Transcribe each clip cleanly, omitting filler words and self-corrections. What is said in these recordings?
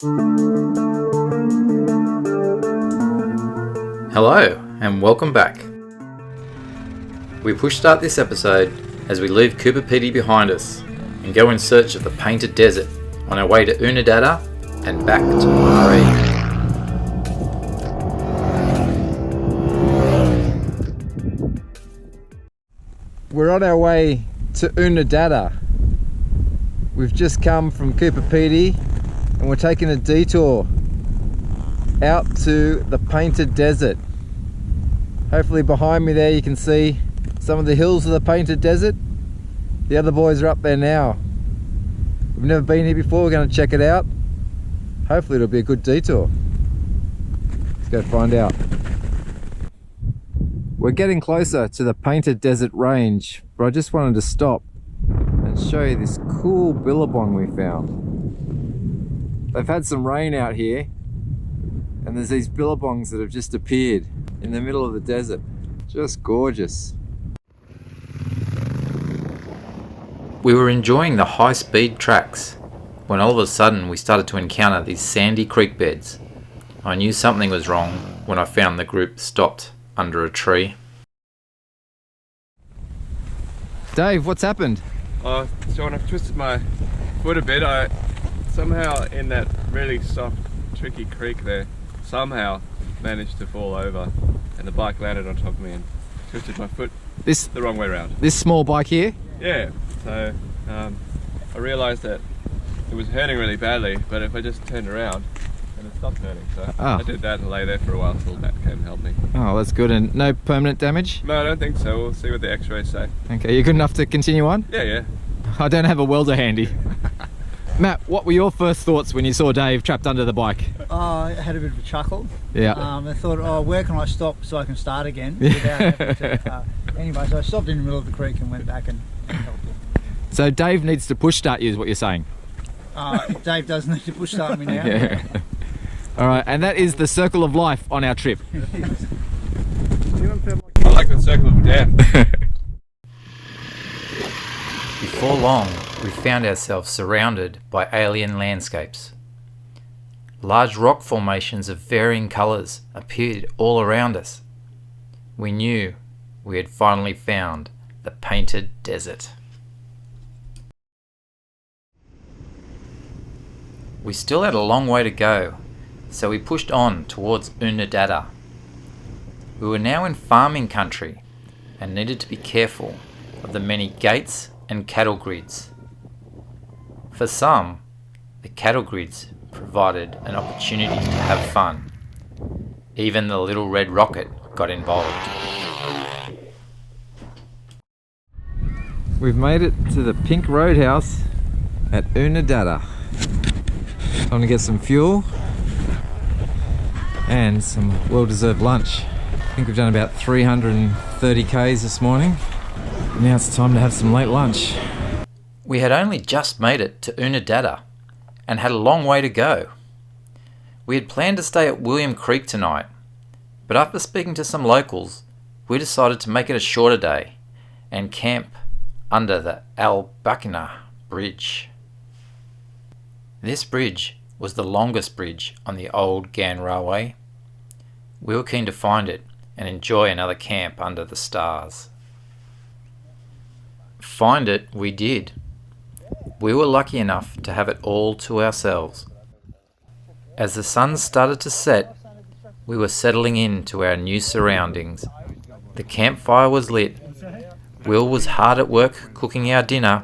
Hello and welcome back. We push start this episode as we leave Cooper Pedy behind us and go in search of the Painted Desert on our way to Oodnadatta and back to Marree. We're on our way to Oodnadatta. We've just come from Cooper Pedy and we're taking a detour out to the Painted Desert. Hopefully behind me there you can see some of the hills of the Painted Desert. The other boys are up there now. We've never been here before, we're going to check it out. Hopefully it'll be a good detour. Let's go find out. We're getting closer to the Painted Desert range, but I just wanted to stop and show you this cool billabong we found. They've had some rain out here and there's these billabongs that have just appeared in the middle of the desert. Just gorgeous. We were enjoying the high-speed tracks when all of a sudden we started to encounter these sandy creek beds. I knew something was wrong when I found the group stopped under a tree. Dave, what's happened? So when I've twisted my foot a bit, I somehow in that really soft, tricky creek there, somehow managed to fall over and the bike landed on top of me and twisted my foot the wrong way around. This small bike here? Yeah, so I realised that it was hurting really badly, but if I just turned around and it stopped hurting, so I did that and lay there for a while until Matt came and helped me. Oh, that's good. And no permanent damage? No, I don't think so. We'll see what the x-rays say. Okay, you good enough to continue on? Yeah. I don't have a welder handy. Matt, what were your first thoughts when you saw Dave trapped under the bike? I had a bit of a chuckle. Yeah. I thought, where can I stop so I can start again without having to... Anyway, so I stopped in the middle of the creek and went back and helped him. So Dave needs to push start you is what you're saying? Dave does need to push start me now. Yeah. All right, and that is the circle of life on our trip. I like the circle of death. Before long, we found ourselves surrounded by alien landscapes. Large rock formations of varying colours appeared all around us. We knew we had finally found the Painted Desert. We still had a long way to go, so we pushed on towards Oodnadatta. We were now in farming country and needed to be careful of the many gates and cattle grids. For some, the cattle grids provided an opportunity to have fun. Even the little red rocket got involved. We've made it to the Pink Roadhouse at Oodnadatta. Time to get some fuel and some well-deserved lunch. I think we've done about 330 k's this morning. Now it's time to have some late lunch. We had only just made it to Oodnadatta and had a long way to go. We had planned to stay at William Creek tonight, but after speaking to some locals, we decided to make it a shorter day and camp under the Outback Bridge. This bridge was the longest bridge on the Old Ghan Railway. We were keen to find it and enjoy another camp under the stars. Find it we did. We were lucky enough to have it all to ourselves. As the sun started to set, we were settling into our new surroundings. The campfire was lit. Will was hard at work cooking our dinner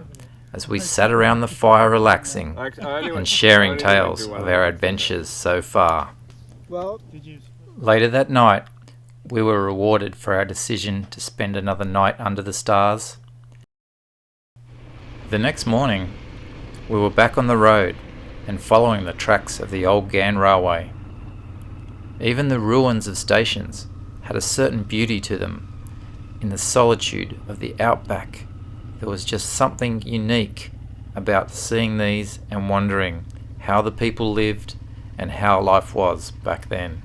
as we sat around the fire relaxing and sharing tales of our adventures so far. Later that night, we were rewarded for our decision to spend another night under the stars. The next morning, we were back on the road and following the tracks of the Old Ghan Railway. Even the ruins of stations had a certain beauty to them. In the solitude of the Outback, there was just something unique about seeing these and wondering how the people lived and how life was back then.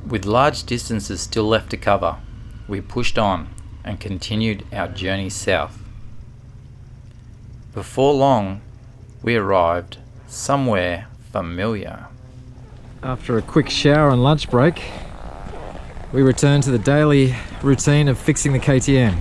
With large distances still left to cover, we pushed on and continued our journey south. Before long, we arrived somewhere familiar. After a quick shower and lunch break, we return to the daily routine of fixing the KTM.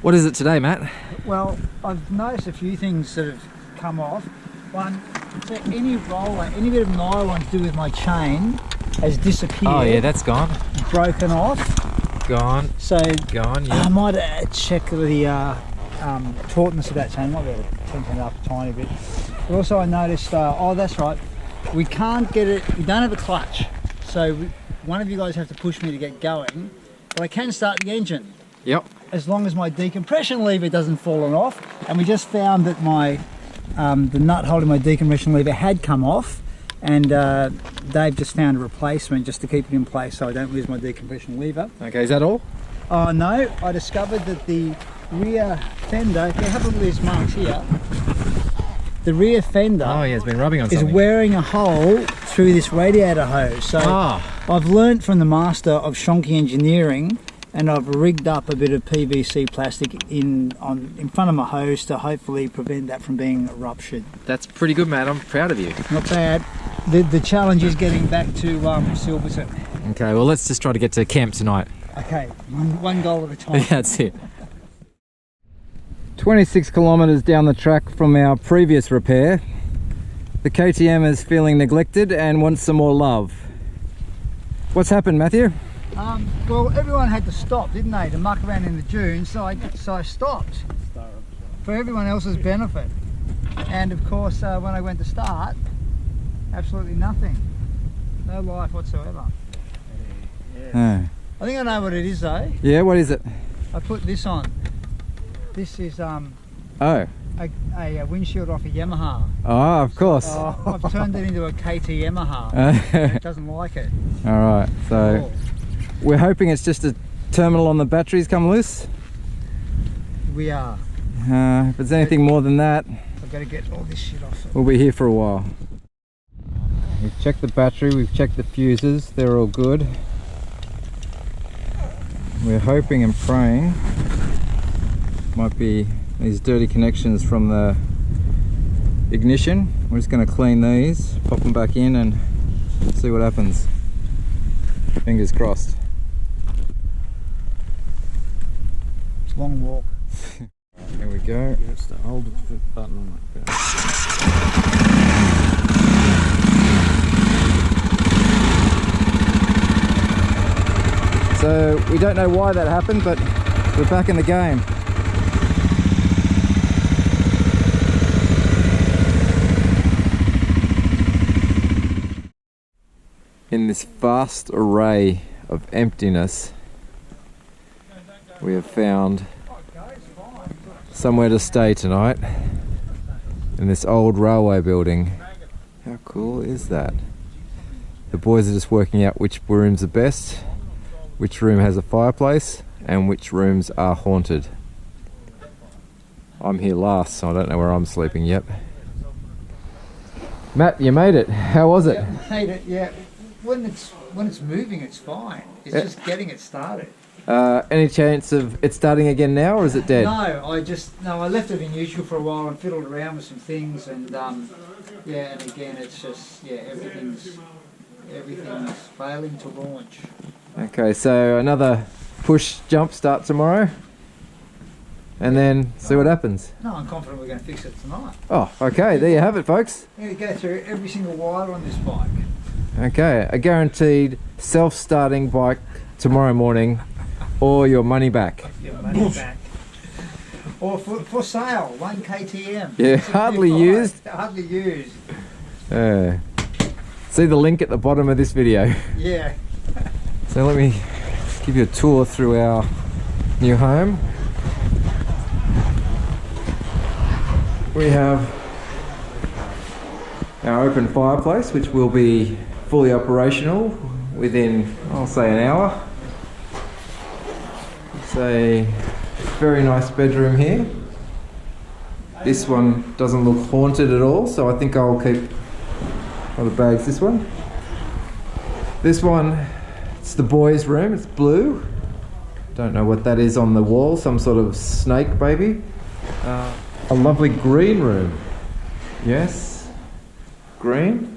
What is it today, Matt? Well, I've noticed a few things that have come off. One, so any roller, any bit of nylon to do with my chain has disappeared. Oh yeah, that's gone. Broken off. Gone. So Gone, yeah. I might check the tautness of that chain. Might be able to tension it up a tiny bit. But also I noticed, oh that's right, we can't get it, we don't have a clutch. So one of you guys have to push me to get going, but I can start the engine. Yep. As long as my decompression lever doesn't fall off. And we just found that my the nut holding my decompression lever had come off, and Dave just found a replacement just to keep it in place so I don't lose my decompression lever. Okay, is that all? Oh no, I discovered that the rear fender, if you have a look at these marks here, the rear fender Oh yeah, it's been rubbing on is something. wearing a hole through this radiator hose. So I've learnt from the master of Shonky Engineering, and I've rigged up a bit of PVC plastic in front of my hose to hopefully prevent that from being ruptured. That's pretty good, Matt. I'm proud of you. Not bad. The challenge is getting back to Silverton. Okay, well let's just try to get to camp tonight. Okay, one goal at a time. That's it. 26 kilometres down the track from our previous repair. The KTM is feeling neglected and wants some more love. What's happened, Matthew? Well, everyone had to stop, didn't they, to muck around in the dunes, so I stopped for everyone else's benefit. And of course, when I went to start, absolutely nothing. No life whatsoever. Oh. I think I know what it is though. Yeah, what is it? I put this on. This is Oh. a windshield off a Yamaha. Oh, of course. I've turned it into a KT Yamaha. It doesn't like it. Alright, so we're hoping it's just a terminal on the batteries come loose. We are. If it's anything more than that, I've got to get all this shit off. we'll be here for a while. We've checked the battery, we've checked the fuses, they're all good. We're hoping and praying might be these dirty connections from the ignition. We're just going to clean these, pop them back in and see what happens. Fingers crossed. It's a long walk. There we go. It's the old button like that. So we don't know why that happened, but we're back in the game. In this vast array of emptiness, we have found somewhere to stay tonight in this old railway building. How cool is that? The boys are just working out which rooms are best, which room has a fireplace, and which rooms are haunted. I'm here last, so I don't know where I'm sleeping yet. Matt, you made it. How was it? Yeah, made it, yeah. When it's moving, it's fine. It's just getting it started. Any chance of it starting again now, or is it dead? No, I left it in neutral for a while and fiddled around with some things, and yeah, and again, it's just everything's failing to launch. Okay, so another push jump start tomorrow, and then see what happens. No, I'm confident we're going to fix it tonight. Oh, okay, there you have it, folks. I'm going to go through every single wire on this bike. Okay, a guaranteed self-starting bike tomorrow morning, or your money back. Your money back. Or for sale, 1 KTM. Yeah, hardly used. Hardly used. See the link at the bottom of this video. Yeah. So let me give you a tour through our new home. We have our open fireplace, which will be fully operational within, I'll say, an hour. It's a very nice bedroom here. This one doesn't look haunted at all, so I think I'll keep all the bags. This one, it's the boys' room. It's blue. Don't know what that is on the wall. Some sort of snake, maybe. A lovely green room. Yes. Green.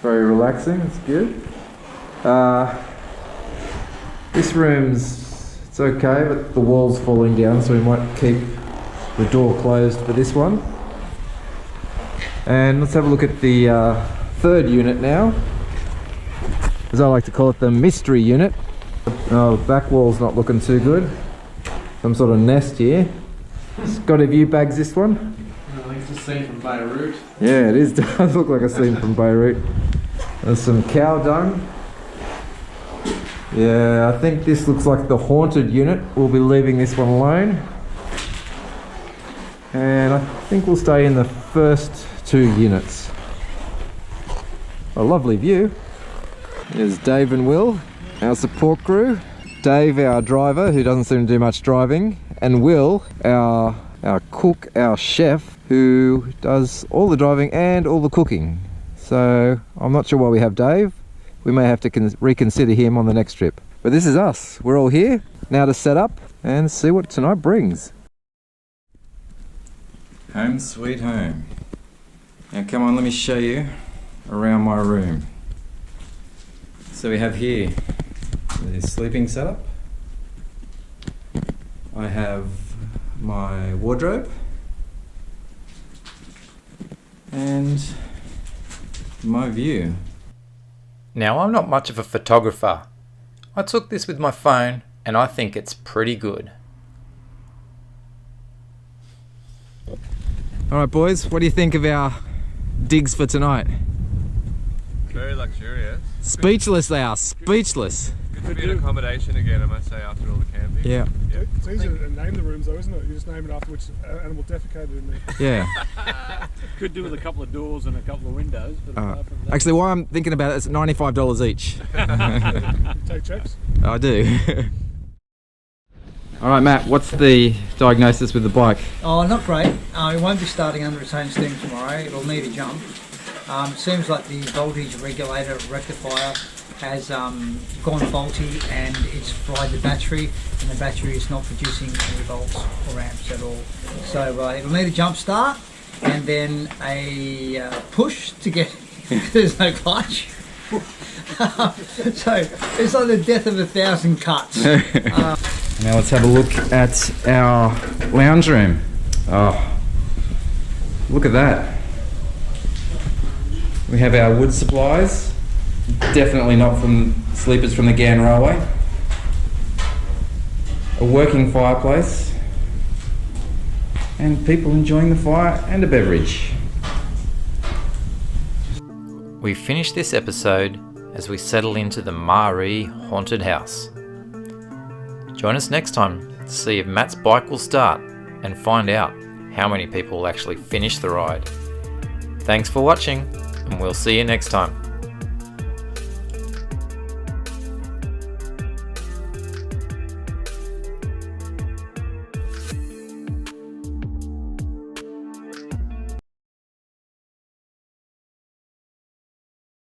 Very relaxing, it's good. This room's, it's okay, but the wall's falling down, so we might keep the door closed for this one. And let's have a look at the third unit now. As I like to call it, the mystery unit. Oh, the back wall's not looking too good. Some sort of nest here. It's got a view bags, this one. I think it's a scene from Beirut. Yeah, it is. Does look like a scene from Beirut. There's some cow dung. Yeah, I think this looks like the haunted unit. We'll be leaving this one alone. And I think we'll stay in the first two units. A lovely view. There's Dave and Will, our support crew. Dave, our driver, who doesn't seem to do much driving. And Will, our cook, our chef, who does all the driving and all the cooking. So I'm not sure why we have Dave. We may have to reconsider him on the next trip. But this is us. We're all here now to set up and see what tonight brings. Home sweet home. Now come on, let me show you around my room. So we have here the sleeping setup. I have my wardrobe and my view. Now, I'm not much of a photographer. I took this with my phone and I think it's pretty good. Alright boys, what do you think of our digs for tonight? Very luxurious. Speechless they are, speechless. Good to be in accommodation again, I must say, after all the camping. Yeah. It's easy to name the rooms though, isn't it? You just name it after which animal defecated in there. Yeah. Could do with a couple of doors and a couple of windows, but apart from that, Actually, why I'm thinking about it, it's $95 each. You take checks? I do. Alright Matt, what's the diagnosis with the bike? Oh, not great. It won't be starting under its own steam tomorrow. It'll need a jump. It seems like the voltage regulator rectifier has gone faulty and it's fried the battery, and the battery is not producing any volts or amps at all. So it'll need a jump start and then a push to get. There's no clutch. So it's like the death of 1,000 cuts. Now let's have a look at our lounge room. Oh, look at that. We have our wood supplies, definitely not from sleepers from the Ghan Railway. A working fireplace, and people enjoying the fire and a beverage. We finish this episode as we settle into the Marree haunted house. Join us next time to see if Matt's bike will start and find out how many people will actually finish the ride. Thanks for watching, and we'll see you next time.